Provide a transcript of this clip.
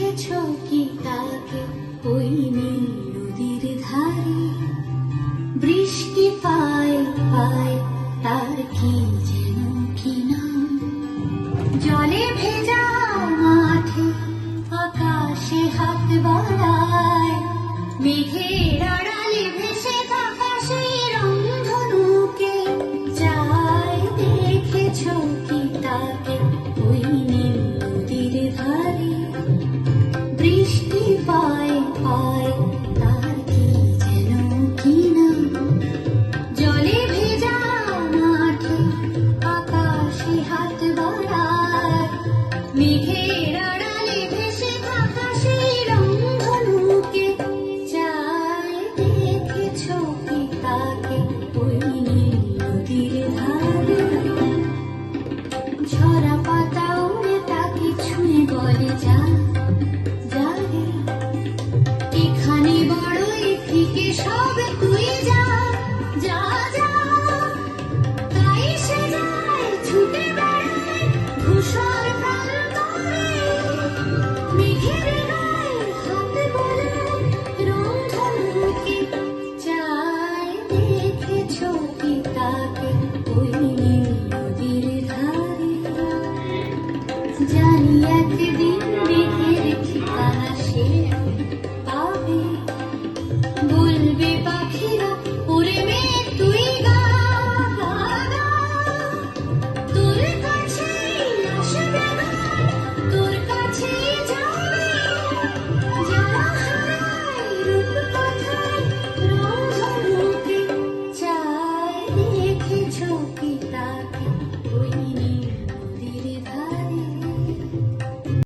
দেখেছো কি তাকে ওই নীল নদীর ধারে? বৃষ্টি পায় পায় তার কি যেন কি নাম। জলে ভেজা মাঠে আকাশে হাত বাড়ায়, মেঘের আড়ালে ভেসে থাকা সেই রংধনুকে যায়। দেখেছো কি তাকে ওই নীল নদীর ধারে? বৃষ্টি পায় পায় তার কি যেন কি নাম। জলে ভেজা মাঠে আকাশে হাত বাড়ায়, মেঘের আড়ালে ভেসে থাকা সেই রংধনুকে যায়। দেখেছো কি তাকে ওই নীল নদীর ধারে? ঝরা পাতা উড়ে তাকে ছুঁয়ে বলে যা যা রে, এখানে বড়ই ফিকে সব তুই যা যা যা। তাই সে যায় ছুটে বেড়ায় ধূসর প্রান্তরে, মেঘের গায়ে হাত বোলায় রংধনুকে যায়। দেখেছো কি তাকে ওই